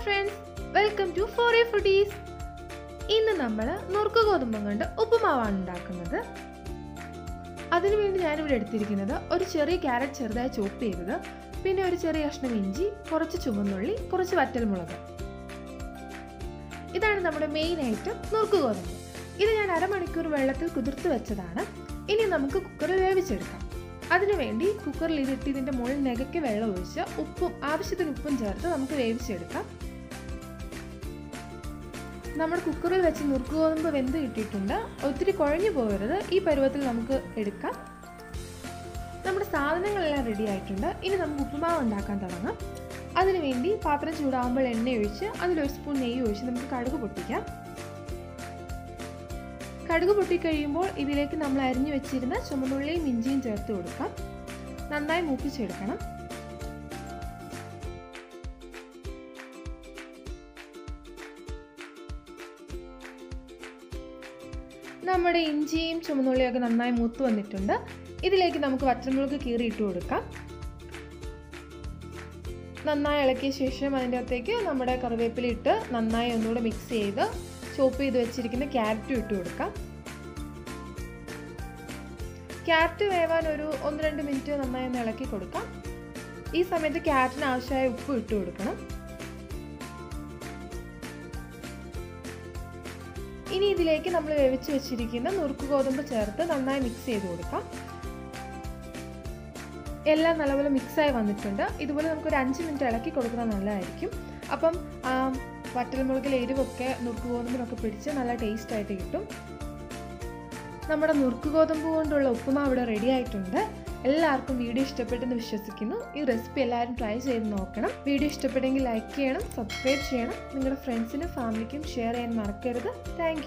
friends, welcome to FoODIES. ഇന്ന് നമ്മൾ നുറുക്ക് ഗോതമ്പം കൊണ്ട് ഉപ്പുമാവാണ് ഉണ്ടാക്കുന്നത്. അതിനുവേണ്ടി ഞാനിവിടെ എടുത്തിരിക്കുന്നത് ഒരു ചെറിയ ക്യാരറ്റ് ചെറുതായി ചോപ്പ് ചെയ്തത്, പിന്നെ ഒരു ചെറിയ കഷ്ണം ഇഞ്ചി, കുറച്ച് ചുവന്നുള്ളി, കുറച്ച് വറ്റൽമുളക്. ഇതാണ് നമ്മുടെ മെയിൻ ഐറ്റം നുറുക്ക് ഗോതമ്പ്. ഇത് ഞാൻ അരമണിക്കൂർ വെള്ളത്തിൽ കുതിർത്ത് വെച്ചതാണ്. ഇനി നമുക്ക് കുക്കറിൽ വേവിച്ചെടുക്കാം. അതിനുവേണ്ടി കുക്കറിൽ ഇതിട്ട് ഇതിൻ്റെ മുകളിൽ നെകയ്ക്ക് വെള്ളം ഒഴിച്ച് ആവശ്യത്തിന് ഉപ്പും ചേർത്ത് നമുക്ക് വേവിച്ചെടുക്കാം. നമ്മുടെ കുക്കറിൽ വെച്ച് നുറുക്ക് ഗോതമ്പ് വെന്ത് കിട്ടിയിട്ടുണ്ട്. ഒത്തിരി കുഴഞ്ഞു പോകരുത്. ഈ പരുവത്തിൽ നമുക്ക് എടുക്കാം. നമ്മുടെ സാധനങ്ങളെല്ലാം റെഡി ആയിട്ടുണ്ട്. ഇനി നമുക്ക് ഉപ്പുമാവ് ഉണ്ടാക്കാൻ തുടങ്ങാം. അതിനുവേണ്ടി പാത്രം ചൂടാകുമ്പോൾ എണ്ണ ഒഴിച്ച് അതിലൊരു സ്പൂൺ നെയ്യ് ഒഴിച്ച് നമുക്ക് കടുക് പൊട്ടിക്കാം. കടുക് പൊട്ടിക്കഴിയുമ്പോൾ ഇതിലേക്ക് നമ്മൾ അരിഞ്ഞു വെച്ചിരുന്ന ചുമന്നുള്ളിയും ഇഞ്ചിയും ചേർത്ത് കൊടുക്കാം. നന്നായി മൂപ്പിച്ചെടുക്കണം. നമ്മുടെ ഇഞ്ചിയും ചുമന്നുള്ളിയൊക്കെ നന്നായി മൂത്ത് വന്നിട്ടുണ്ട്. ഇതിലേക്ക് നമുക്ക് വറ്റൽമുളക് കീറിയിട്ട് കൊടുക്കാം. നന്നായി ഇളക്കിയ ശേഷം അതിൻ്റെ അകത്തേക്ക് നമ്മുടെ കറിവേപ്പില ഇട്ട് നന്നായി ഒന്നുകൂടെ മിക്സ് ചെയ്ത് ചോപ്പ് ചെയ്ത് വെച്ചിരിക്കുന്ന ക്യാരറ്റും ഇട്ട് കൊടുക്കാം. ക്യാരറ്റ് വേവാൻ ഒരു 1-2 മിനിറ്റ് നന്നായി ഒന്ന് ഇളക്കി കൊടുക്കാം. ഈ സമയത്ത് ക്യാരറ്റിന് ആവശ്യമായ ഉപ്പ് ഇട്ട് കൊടുക്കണം. ഇനി ഇതിലേക്ക് നമ്മൾ വേവിച്ച് വെച്ചിരിക്കുന്ന നുറുക്ക് ഗോതമ്പ് ചേർത്ത് നന്നായി മിക്സ് ചെയ്ത് കൊടുക്കാം. എല്ലാം നല്ലപോലെ മിക്സായി വന്നിട്ടുണ്ട്. ഇതുപോലെ നമുക്കൊരു 5 മിനിറ്റ് ഇളക്കി കൊടുക്കുന്നത് നല്ലതായിരിക്കും. അപ്പം വറ്റൽമുളകിലെ എരിവൊക്കെ നുറുക്ക് ഗോതമ്പിനൊക്കെ പിടിച്ച് നല്ല ടേസ്റ്റ് ആയിട്ട് കിട്ടും. നമ്മുടെ നുറുക്ക് ഗോതമ്പ് കൊണ്ടുള്ള ഉപ്പുമാവ് ഇവിടെ റെഡി ആയിട്ടുണ്ട്. എല്ലാവർക്കും വീഡിയോ ഇഷ്ടപ്പെട്ടെന്ന് വിശ്വസിക്കുന്നു. ഈ റെസിപ്പി എല്ലാവരും ട്രൈ ചെയ്ത് നോക്കണം. വീഡിയോ ഇഷ്ടപ്പെട്ടെങ്കിൽ ലൈക്ക് ചെയ്യണം, സബ്സ്ക്രൈബ് ചെയ്യണം. നിങ്ങളുടെ ഫ്രണ്ട്സിനും ഫാമിലിക്കും ഷെയർ ചെയ്യാൻ മറക്കരുത്. താങ്ക്